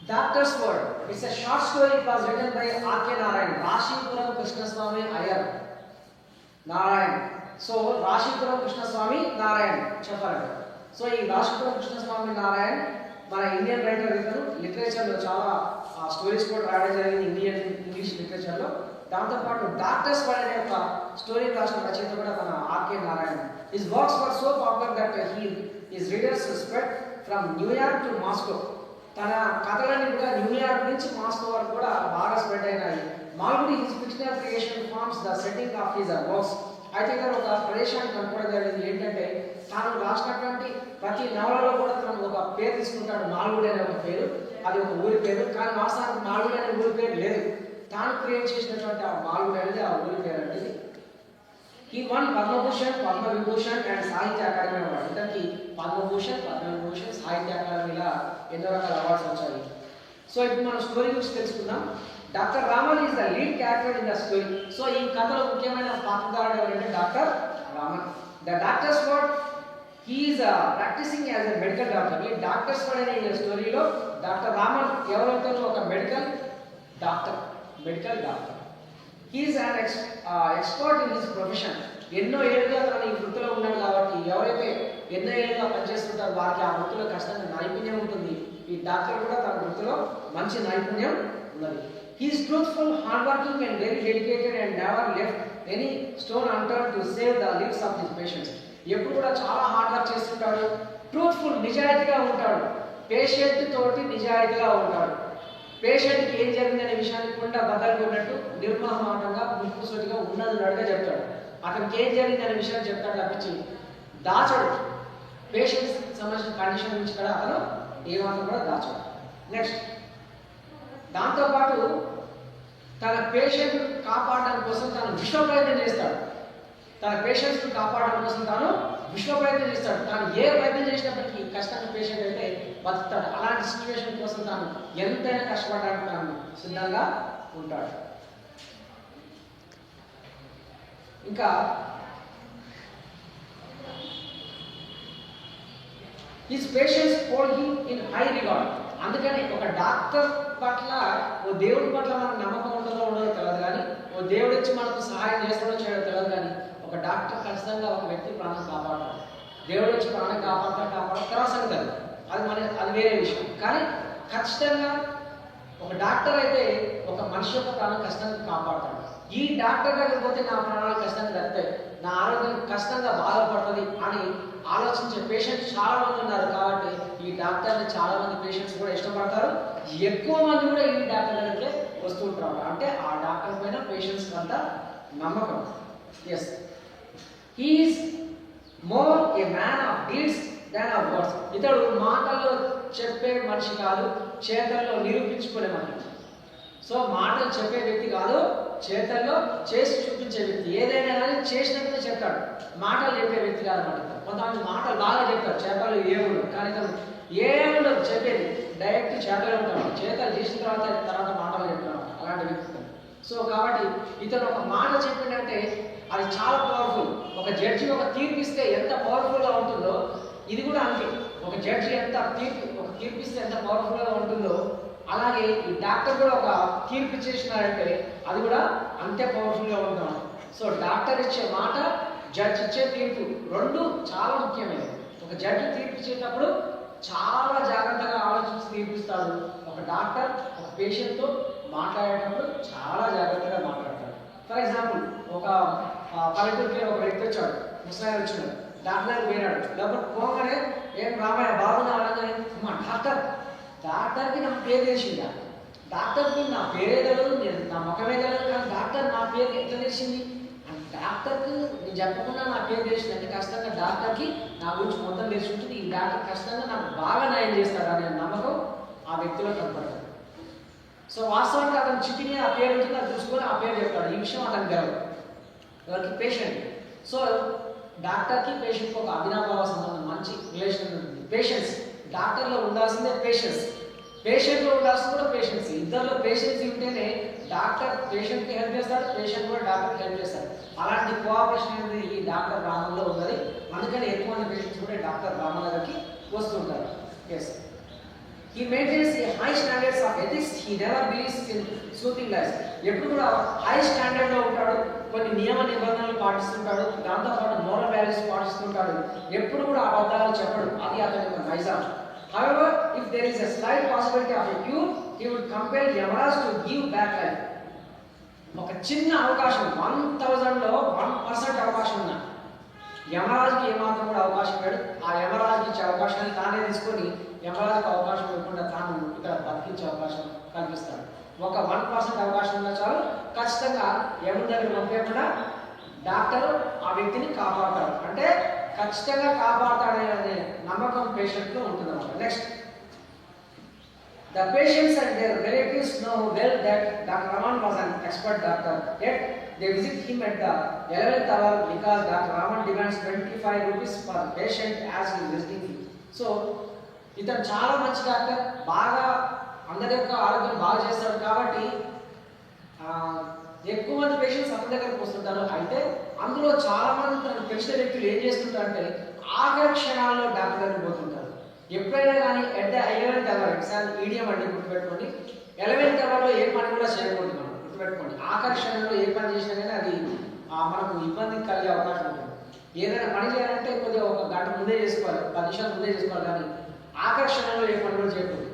Doctor's Word. It's a short story. It was written by R.K. Narayan. Rashipuram Krishnaswamy Iyer. Narayan. So Rashipuram Krishnaswamy Narayan. చెప్పాలి. So ఈ రాశిపురం కృష్ణస్వామి నారాయణ్ మన Indian writer ఇతను లిటరేచర్లో చాలా stories కూడా రాయడం జరిగింది ఇంగ్లీష్ లిటరేచర్లో. దాంతోపాటు డాక్టర్స్ వర్డ్ అనే ఒక స్టోరీ రాసిన రచయిత కూడా మన RK Narayan. His works were so popular that his readers spread from New York to Moscow. తన కథలన్నీ కూడా న్యూయార్క్ నుంచి మాస్కో వరకు కూడా బాగా స్ప్రెడ్ అయినాయి. Malgudi his fictional creation forms the setting of his works. అయితే ఇక్కడ ఒక ప్రదేశాన్ని కనుక్కోవడం జరిగింది. ఏంటంటే తాను రాసినటువంటి ప్రతి నవలలో కూడా తను ఒక పేరు తీసుకుంటాడు. మాల్గుడి అనే ఒక పేరు, అది ఒక ఊరి పేరు. కానీ వాస్తవానికి మాల్గుడి అనే ఊరి పేరు లేదు. తాను క్రియేట్ చేసినటువంటి ఆ మాల్గుడి అనేది ఆ ఊరి పేరు అంటే. ఈ వన్ పద్మభూషణ్, పద్మవిభూషణ్ అండ్ సాహిత్య అకాడమీ అవార్డు. ఇతనికి పద్మభూషణ్, పద్మవిభూషణ్, సాహిత్య అకాడమీలా ఎన్నో రకాల అవార్డ్స్ వచ్చాయి. సో ఇప్పుడు మనం స్టోరీ గురించి తెలుసుకుందాం. Doctor Raman is the lead character in the story. So ఈ కథలో ముఖ్యమైన పాత్రధారుడు ఎవరంటే doctor Raman. The doctor's word, he is practising as a medical doctor. ఈ డాక్టర్స్ వర్డ్ అనే ఈ స్టోరీలో డాక్టర్ రామన్ ఎవరైతే ఒక medical doctor. He is an expert in his profession. ఎన్నో ఏళ్ళుగా తన ఈ వృత్తిలో ఉన్నాడు కాబట్టి ఎవరైతే ఎన్నో ఏళ్ళుగా పనిచేస్తుంటారో వారికి ఆ వృత్తిలో ఖచ్చితంగా నైపుణ్యం ఉంటుంది. ఈ డాక్టర్ కూడా తన వృత్తిలో మంచి నైపుణ్యం ఉన్నది. He is truthful, hardworking and very dedicated and never left any stone unturned to save the lives of his patients. ఎప్పుడు కూడా చాలా హార్డ్ వర్క్ చేస్తుంటాడు. ట్రూత్ఫుల్, నిజాయితీగా ఉంటాడు. పేషెంట్ తోటి నిజాయితీగా ఉంటాడు. పేషెంట్కి ఏం జరిగిందనే విషయాన్ని కూడా బదలుగా ఉన్నట్టు నిర్మహమాటంగా ముక్కుసూటిగా ఉన్నట్టుగా చెప్తాడు. అతనికి ఏం జరిగిందనే విషయాన్ని చెప్తాడు తప్పించి దాచడు. పేషెంట్స్ సంబంధించిన కండిషన్ నుంచి కూడా అతను ఏమాత్రం కూడా దాచడు. నెక్స్ట్, దాంతోపాటు తన పేషెంట్ కాపాడడం కోసం తాను విశ్వ ప్రయత్నం చేస్తాడు. తన పేషెంట్స్ కాపాడడం కోసం తాను విశ్వ ప్రయత్నం చేస్తాడు. తాను ఏ ప్రయత్నం చేసినప్పటికీ కష్టంగా పేషెంట్ అయితే బతుకుతాడు. అలాంటి సిచ్యువేషన్ కోసం తాను ఎంతైనా కష్టపడడానికి తాను సిద్ధంగా ఉంటాడు. ఇంకా his patients hold him in high regard. అందుకని ఒక డాక్టర్ పట్ల, ఓ దేవుడి పట్ల మనకు నమ్మకం ఉంటుందో ఉండదో తెలియదు, కానీ ఓ దేవుడు వచ్చి మనకు సహాయం చేస్తాడో చేయడో తెలియదు, కానీ ఒక డాక్టర్ ఖచ్చితంగా ఒక వ్యక్తి ప్రాణం కాపాడతాడు. దేవుడు వచ్చి ప్రాణం కాపాడతాడు తర్వాత సంగతి అది వేరే విషయం. కానీ ఖచ్చితంగా ఒక డాక్టర్ అయితే ఒక మనిషి యొక్క ప్రాణం ఖచ్చితంగా కాపాడతాడు. ఈ డాక్టర్ దగ్గరికి పోతే నా ప్రాణాలు ఖచ్చితంగా దక్కుతాయి, నా ఆరోగ్యం ఖచ్చితంగా బాధపడుతుంది అని ఆలోచించే పేషెంట్స్ చాలా మంది ఉన్నారు. కాబట్టి ఈ డాక్టర్ని చాలా మంది పేషెంట్స్ కూడా ఇష్టపడతారు. ఎక్కువ మంది కూడా ఈ డాక్టర్ దగ్గరికి వస్తూ ఉంటారు. అంటే ఆ డాక్టర్ పైన పేషెంట్స్ అంతా నమ్మకం. Yes, he is more a man of deeds than of words. ఇతడు మాటల్లో చెప్పే మనిషి కాదు, చేతల్లో నిరూపించుకునే మనిషి. సో మాటలు చెప్పే వ్యక్తి కాదు, చేతల్లో చేసి చూపించే వ్యక్తి. ఏదైనా కానీ చేసినట్టుగా చెప్తాడు, మాటలు చెప్పే వ్యక్తి కాదన్నమాట. కొంతమంది మాటలు బాగా చెప్తారు, చేతలు ఏముండవు. కానీ తను ఏముండదు చెప్పేది, డైరెక్ట్ చేతలు ఉంటాడు. చేతలు చేసిన తర్వాత మాటలు చెప్తాడు, అలాంటి వ్యక్తి. సో కాబట్టి ఇతను ఒక మాట చెప్పిందంటే అది చాలా పవర్ఫుల్. ఒక జడ్జి ఒక తీర్పు ఇస్తే ఎంత పవర్ఫుల్గా ఉంటుందో ఇది కూడా అంతే. ఒక జడ్జి తీర్పిస్తే ఎంత పవర్ఫుల్గా ఉంటుందో అలాగే ఈ డాక్టర్ కూడా ఒక తీర్పు చేసినారంటే అది కూడా అంతే పవర్ఫుల్గా ఉంటాం. సో డాక్టర్ ఇచ్చే మాట, జడ్జి ఇచ్చే తీర్పు రెండు చాలా ముఖ్యమైనవి. ఒక జడ్జి తీర్పు ఇచ్చేటప్పుడు చాలా జాగ్రత్తగా ఆలోచించి తీర్పిస్తాడు. ఒక డాక్టర్ ఒక పేషెంట్తో మాట్లాడేటప్పుడు చాలా జాగ్రత్తగా మాట్లాడతాడు. ఫర్ ఎగ్జాంపుల్, ఒక పల్లెటూరుకి ఒక వ్యక్తి వచ్చాడు, ముసలాయన వచ్చాడు, డాక్టర్ పోయినాడు. లేకపోతే పోగానే ఏం రామాయ బాగున్నా అనగానే మా డాక్టర్కి నా పేరు తెలిసిందా? డాక్టర్కి నా పేరే తెలియదు, నేను నా ముఖమే తెలియదు, కానీ డాక్టర్ నా పేరు ఎట్లా తెలిసింది? డాక్టర్కి నేను చెప్పకుండా నా పేరు తెలిసింది అంటే ఖచ్చితంగా డాక్టర్కి నా గురించి మొత్తం తెలిసి ఉంటుంది. ఈ డాక్టర్ ఖచ్చితంగా నాకు బాగా న్యాయం చేస్తాడు అనే నమ్మకం ఆ వ్యక్తిలో కనపడతాడు. సో వాస్తవానికి అతను చిట్టిని ఆ పేరు ఉంటుంది, అది చూసుకొని ఆ పేరు చెప్తాడు. ఈ విషయం అతనికి తెలియదు, ఎవరికి? పేషెంట్. సో డాక్టర్కి పేషెంట్కి ఒక అవినాభావ సంబంధం, మంచి రిలేషన్ ఉంటుంది. పేషెన్స్, డాక్టర్లో ఉండాల్సిందే పేషెన్స్, పేషెంట్లో ఉండాల్సింది కూడా పేషెన్స్. ఇద్దరిలో పేషెన్స్ ఉంటేనే డాక్టర్ పేషెంట్కి హెల్ప్ చేస్తాడు, పేషెంట్ కూడా డాక్టర్కి హెల్ప్ చేస్తాడు. అలాంటి కోఆపరేషన్ అనేది ఈ డాక్టర్ రామన్లో ఉన్నది. అందుకని ఎక్కువ మంది పేషెంట్స్ కూడా డాక్టర్ రామన్ దగ్గరికి వస్తుంటారు. Yes, He maintains a high standards of ethics. He never believes in soothing lies. ఎప్పుడు కూడా హై స్టాండర్డ్ లో ఉంటాడు, కొన్ని నియమ నిబంధనలు పాటిస్తుంటాడు, దాంతోపాటు మోరల్ వాల్యూస్ పాటిస్తుంటాడు, ఎప్పుడు కూడా అబద్ధాలు చెప్పడు. అది అతని యొక్క నైజం. However, if there is a slight possibility of a cure, he would compel Yamaraj to give back life. ఒక చిన్న అవకాశం, 1000లో 1% అవకాశం ఉన్నా యమరాజుకి ఏమాత్రం కూడా అవకాశం ఇవ్వడు. ఆ యమరాజుకి ఇచ్చే అవకాశాన్ని తానే తీసుకొని యమరాజుకి అవకాశం ఇవ్వకుండా తాను ఇక్కడ బతికించే అవకాశం కల్పిస్తాడు. ఒక 1% అవకాశం ఉన్నా చాలు, ఖచ్చితంగా యముడి దగ్గర పంపించకుండా డాక్టర్ ఆ వ్యక్తిని కాపాడతాడు. అంటే ఖచ్చితంగా కాపాడతాడనే నమ్మకం పేషెంట్లో ఉంటుందన్నమాట. Next, the patients and their relatives know well that Dr. Raman was an expert doctor. Yet they visit him at the 11th hour because Dr. Raman demands 25 rupees per patient as he is visiting him. So, ఇతను చాలా మంచి doctor, బాగా అందరి యొక్క ఆరోగ్యం బాగా చేస్తాడు కాబట్టి ఎక్కువ మంది పేషెంట్స్ అతని దగ్గరకు వస్తుంటారు. అయితే అందులో చాలా మంది తనకు తెలిసిన వ్యక్తులు ఏం చేస్తుంటారంటే ఆఖరి క్షణాల్లో డాక్టర్ దగ్గరికి పోతుంటారు. ఎప్పుడైనా కానీ at the 11th hour, exam ఈడియం అండి గుర్తుపెట్టుకోండి, 11th అవర్లో ఏ పని కూడా చేయకూడదు. మనం గుర్తుపెట్టుకోండి, ఆకర్షణలో ఏ పని చేసినా కానీ అది మనకు ఇబ్బంది కలిగే అవకాశం ఉంటుంది. ఏదైనా పని చేయాలంటే కొద్దిగా ఒక గంట ముందే చేసుకోవాలి, 10 నిమిషాలు ముందే చేసుకోవాలి, కానీ ఆకర్షణలో ఏ పని కూడా చేయకూడదు.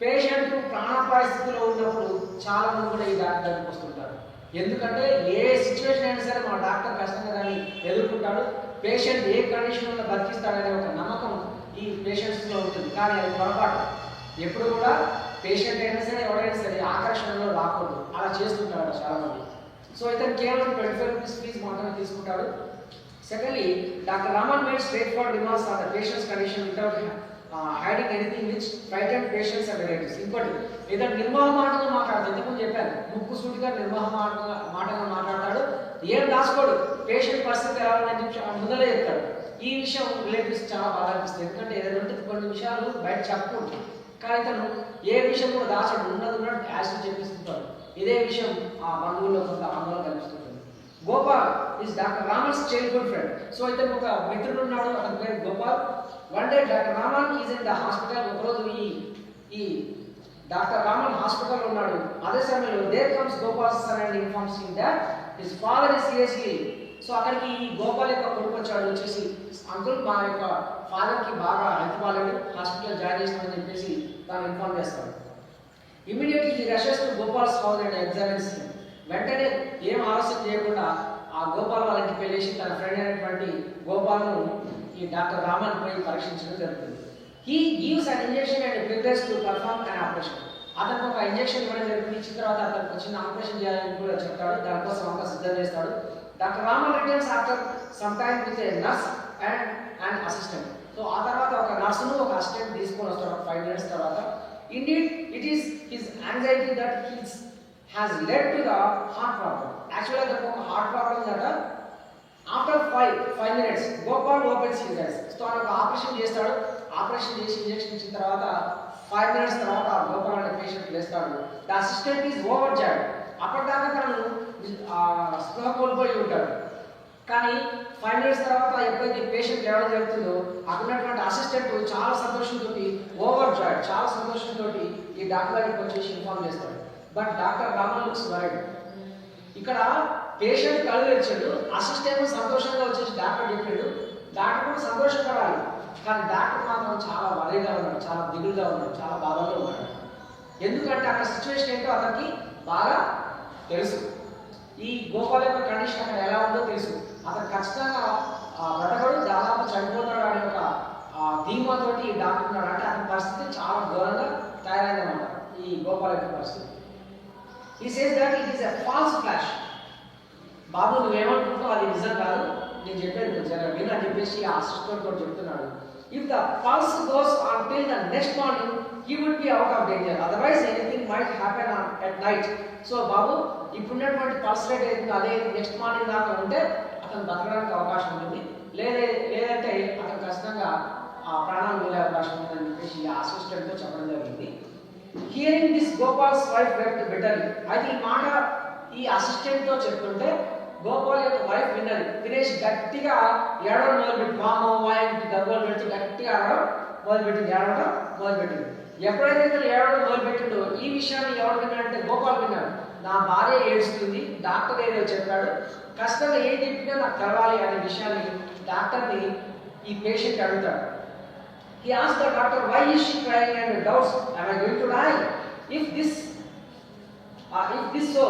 పేషెంట్ ప్రాణాపాయ స్థితిలో ఉన్నప్పుడు చాలా మంది కూడా ఈ డాక్టర్ దగ్గరికి వస్తుంటారు. ఎందుకంటే ఏ సిచ్యువేషన్ అయినా సరే మా డాక్టర్ కష్టంగా కానీ ఎదుర్కొంటాడు. పేషెంట్ ఏ కండిషన్లో బతికిస్తాడనే ఒక నమ్మకం ఈ పేషెంట్స్లో ఉంటుంది. కానీ అది పొరపాటు. ఎప్పుడు కూడా పేషెంట్ అయినా సరే ఎవరైనా సరే ఆకర్షణలో రాకూడదు, అలా చేస్తుంటాడు చాలామంది. సో ఇతను కేవలం 25 రూపీస్ ఫీజు మాత్రమే తీసుకుంటాడు. Secondly, doctor Raman made straightforward remarks on the patient's condition without hiding anything which frightened patients and relatives. ఇంకోటి, ఇతను నిర్మోహమాటంగా మాట్లాడతాడు. ఇంతకుముందు చెప్పాను, ముక్కు సూటిగా నిర్మోహమాటంగా మాట్లాడతాడు, ఏం దాచుకోడు. పేషెంట్ పరిస్థితి ఎలా ఉందని చెప్పి ముందలే చెప్తాడు. ఈ విషయం రిలేటివ్స్ చాలా బాగా అనిపిస్తుంది. ఎందుకంటే ఏదైనా ఉంటే కొన్ని విషయాలు బయట చెప్పకూడదు, కానీ తను ఏ విషయం కూడా దాచడు, ఉన్నది యాసిడ్ చెప్పిస్తుంటాడు. ఇదే విషయం ఆ బంధువుల్లో కొంత ఆందోళన కనిపిస్తుంటుంది. Gopal is doctor Raman's childhood friend. So ఇతను ఒక మిత్రుడు ఉన్నాడు, అతని పేరు Gopal. One day doctor Raman is in the hospital. ఒకరోజు ఈ డాక్టర్ రామన్ హాస్పిటల్ ఉన్నాడు. అదే సమయంలో there comes Gopal son and informs him that his father is seriously. So అక్కడికి ఈ గోపాల్ యొక్క కొడుకు వచ్చాడు. వచ్చేసి, అంకుల్ మా యొక్క ఫాదర్కి బాగా హెల్త్ బాగాలేదు, హాస్పిటల్ జాయిన్ చేస్తామని చెప్పేసి తాను ఇన్ఫార్మ్ చేస్తాడు. Immediately he rashes to Gopal's house and examines him. వెంటనే ఏం ఆలస్యం చేయకుండా ఆ గోపాల్ వాళ్ళ ఇంటికి వెళ్ళేసి తన ఫ్రెండ్ అయినటువంటి గోపాల్ను ఈ డాక్టర్ రామన్ పోయి పరీక్షించడం జరుగుతుంది. He gives an injection and prepares to perform an operation. అతనికి ఒక ఇంజెక్షన్ ఇవ్వడం జరుగుతుంది. ఇచ్చిన తర్వాత అతనికి చిన్న ఆపరేషన్ చేయాలని కూడా చెప్తాడు. దానికోసం అంతా సిద్ధం చేస్తాడు. Doctor Raman returns after some time with a nurse and assistant. So ఆ తర్వాత ఒక నర్సును ఒక అసిస్టెంట్ తీసుకొని వస్తాడు 5 minutes తర్వాత. Indeed it is his anxiety that has led to the heart problem. Actually, the heart problem that after 5 minutes, Gopal opens his eyes. So, he operation chestadu. Operation chesi injection ichina tarvata 5 minutes tarvata Gopal ane patient lestadu. The assistant is overjoyed. Appadaka tanu spruha kolpoyi untadu. కానీ 5 minutes తర్వాత ఎప్పుడైతే patient లేవడం జరుగుతుందో అక్కడున్నటువంటి assistant చాలా సంతోషంతో ఓవర్జాయ్డ్, చాలా సంతోషంతో ఈ డాక్టర్ దగ్గరికి వచ్చేసి ఇన్ఫార్మ్ చేస్తాడు. But doctor Raman looks worried. ఇక్కడ పేషెంట్ కళ్ళు తెరిచాడు, అసిస్టెంట్ సంతోషంగా వచ్చేసి డాక్టర్ చెప్పాడు. డాక్టర్ కూడా సంతోషపడాలి, కానీ డాక్టర్ మాత్రం చాలా వరీగా ఉన్నాడు, చాలా దిగులుగా ఉన్నాడు, చాలా బాధలో ఉన్నాడు. ఎందుకంటే అక్కడ సిచ్యువేషన్ ఏంటో అతనికి బాగా తెలుసు. ఈ గోపాల్ యొక్క కండిషన్ అక్కడ ఎలా ఉందో తెలుసు. అతను ఖచ్చితంగా బ్రతకడు, దాదాపు చనిపోతాడు అనే ఒక ధీమాతోటి ఈ డాక్టర్ ఉన్నాడు. అంటే అతని పరిస్థితి చాలా ఘోరంగా తయారైందన్నమాట ఈ గోపాల్ యొక్క పరిస్థితి. He says that it is a false flash. బాబు నువ్వేమనుకుంటావు అది నిజం కాదు, నేను చెప్పేది జర విను అని చెప్పేసి ఆ అసిస్టెంట్ కూడా చెప్తున్నాడు. If the pulse goes until the next morning, he would be out of danger. Otherwise, anything might happen at night. So, బాబు ఇప్పుడున్నటువంటి పల్స్ రేట్ ఏదైతే అదే నెక్స్ట్ మార్నింగ్ దాకా ఉంటే అతను బతకడానికి అవకాశం ఉంటుంది, లేదంటే అతను ఖచ్చితంగా ప్రాణాలు వెళ్ళే అవకాశం ఉందని చెప్పేసి ఆ అసిస్టెంట్తో చెప్పడం జరిగింది. Hearing this Gopal's wife wept bitterly. అయితే ఈ మాట ఈ అసిస్టెంట్తో చెప్తుంటే గోపాల్ యొక్క వైఫ్ విన్నది. వినేసి గట్టిగా ఏడవడం మొదలుపెట్టి, వామో వాయింటి దగ్గర పెడుతూ గట్టిగా ఆడడం మొదలుపెట్టింది, ఏడవడం మొదలుపెట్టింది. ఎప్పుడైతే ఇతను ఏడవడం మొదలుపెట్టిండో ఈ విషయాన్ని ఎవరు విన్నాడంటే గోపాల్ విన్నాడు. నా భార్య ఏడుస్తుంది, డాక్టర్ ఏదో చెప్పాడు, ఖచ్చితంగా ఏం చెప్పినా నాకు తెలవాలి అనే విషయాన్ని డాక్టర్ని ఈ పేషెంట్ అడుగుతాడు. He asked the doctor, why is she crying, and doubts, am I going to die? If this so,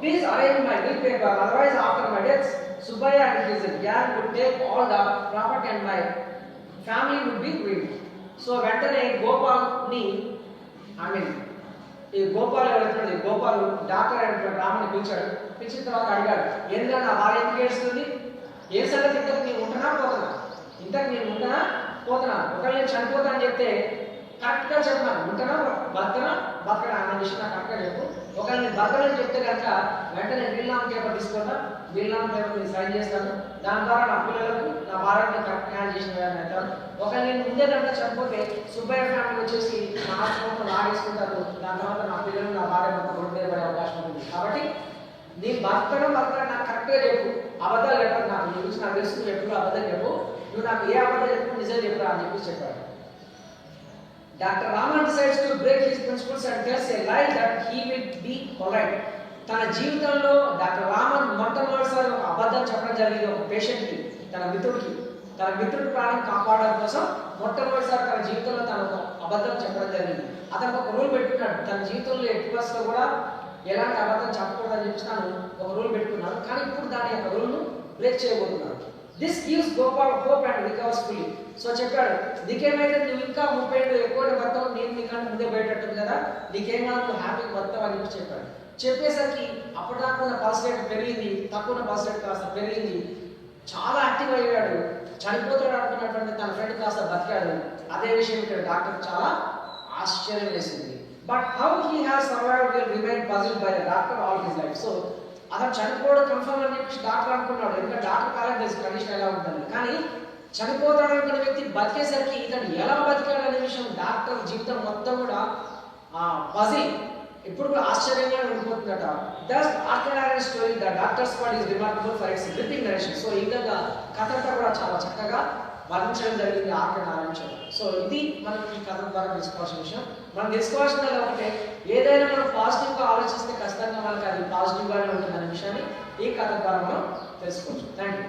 please arrange my will paper, otherwise after my death, Subbaya and his gang would take all the property and my family would be ruined. So వెంటనే గోపాల్ని ఈ గోపాల్ ఎవరైతే Gopal doctor అయినటువంటి రామని పిలిచాడు. పిలిచిన తర్వాత అడిగాడు, ఎందుకంటే నా భార్య ఎందుకు ఏడుస్తుంది, ఏ సంగతి ఇంతకు నేను ఉంటున్నా పోతున్నా, ఇంతకు నేను ఉంటున్నా పోతున్నా, ఒకవేళ నేను చనిపోతా అని చెప్తే కరెక్ట్గా చెప్పినాను, ఉంటున్నా బతకనా అన్న విషయం నాకు కరెక్ట్గా చెప్పు. ఒకవేళ నేను బతకని చెప్తే కనుక వెంటనే వీల్నామా పేపర్ తీసుకుంటా, వీల్నామా పేపర్ నేను సైన్ చేస్తాను, దాని ద్వారా నా పిల్లలకు నా భార్యని కరెక్ట్ న్యాయం చేసిన వాళ్ళని అవుతాను. ఒకవేళ నేను ముందే కనుక చనిపోతే సుబ్బయ్య ఫ్యామిలీ వచ్చేసి నా ఆశ్రమంతో ఆడేసుకుంటారు, దాని తర్వాత నా పిల్లలు నా భార్య మొత్తం రోడ్డు మీద పడే అవకాశం ఉంది. కాబట్టి నీ బతకడం నాకు కరెక్ట్గా చెప్పు, అబద్ధాలు చెప్పదు, నాకు నీ గురించి నాకు తెలుసు, నువ్వు ఎప్పుడు అబద్ధం చెప్పు, నువ్వు నాకు ఏ అబద్ధం చెప్పు నిజం చెప్పురా అని చెప్పి చెప్పాడు. Doctor Raman decides to break his principles and tells a lie that he will be polite. తన జీవితంలో డాక్టర్ రామన్ మొట్టమొదటిసారి ఒక అబద్ధం చెప్పడం జరిగింది ఒక పేషెంట్కి, తన మిత్రుడి ప్రాణం కాపాడడం కోసం మొట్టమొదటిసారి తన జీవితంలో తను ఒక అబద్ధం చెప్పడం జరిగింది. అతనికి ఒక రూల్ పెట్టుకున్నాడు, తన జీవితంలో ఎట్టి బస్సులో కూడా ఎలాంటి అబద్ధం చెప్పకూడదని చెప్పి తను ఒక రూల్ పెట్టుకున్నాడు. కానీ ఇప్పుడు దాని యొక్క రూల్ను బ్రేక్ చేయబోతున్నాడు. This gives Gopal hope and recovers fully. So చెప్పాడు, నీకేమైతే నువ్వు ఇంకా 30 ఏళ్ళు ఎక్కువ బతావు, నేను నీకంటే ముందే బయటట్టుంది కదా, నీకేం కాదు, నువ్వు హ్యాపీగా బతావు అని చెప్పి చెప్పాడు. చెప్పేసరికి అప్పటిదాకా ఉన్న పల్స్ రేట్ పెరిగింది, తక్కువ ఉన్న పల్స్ రేట్ కాస్త పెరిగింది, చాలా యాక్టివ్ అయ్యాడు, చనిపోతాడు అనుకున్నటువంటి తన ఫ్రెండ్ కాస్త బతికాడు. అదే విషయం ఇక్కడ డాక్టర్ చాలా ఆశ్చర్యం వేసింది. But how he has survived will remain puzzled by the doctor all his life. So అతను చనిపోవడం కన్ఫర్మ్ అని చెప్పి డాక్టర్ అనుకున్నాడు, ఎందుకంటే డాక్టర్ కాలం తెలుసు కండిషన్ ఎలా ఉంటుంది. కానీ చనిపోతాడు అనుకున్న వ్యక్తి బతికేసరికి ఇతను ఎలా బతికాడు అనే విషయం డాక్టర్ జీవితం మొత్తం కూడా పజిల్ ఇప్పుడు కూడా ఆశ్చర్యంగా ఉండిపోతుందట. దస్ ఆర్కనారియన్ story the doctor's part is remarkable for its gripping narration. So ఈ విధంగా కథ అంతా కూడా చాలా చక్కగా వర్ణించడం జరిగింది ఆర్కనారాయణ చౌదరి. సో ఇది మనం ఈ కథ ద్వారా తెలుసుకోవాల్సిన విషయం. మనం తెలుసుకోవాల్సింది ఒకటే, ఏదైనా మనం పాజిటివ్గా ఆలోచిస్తే ఖచ్చితంగా మనకి అది పాజిటివ్గానే ఉంటుందనే విషయాన్ని ఈ కథ ద్వారా మనం తెలుసుకోవచ్చు. Thank you.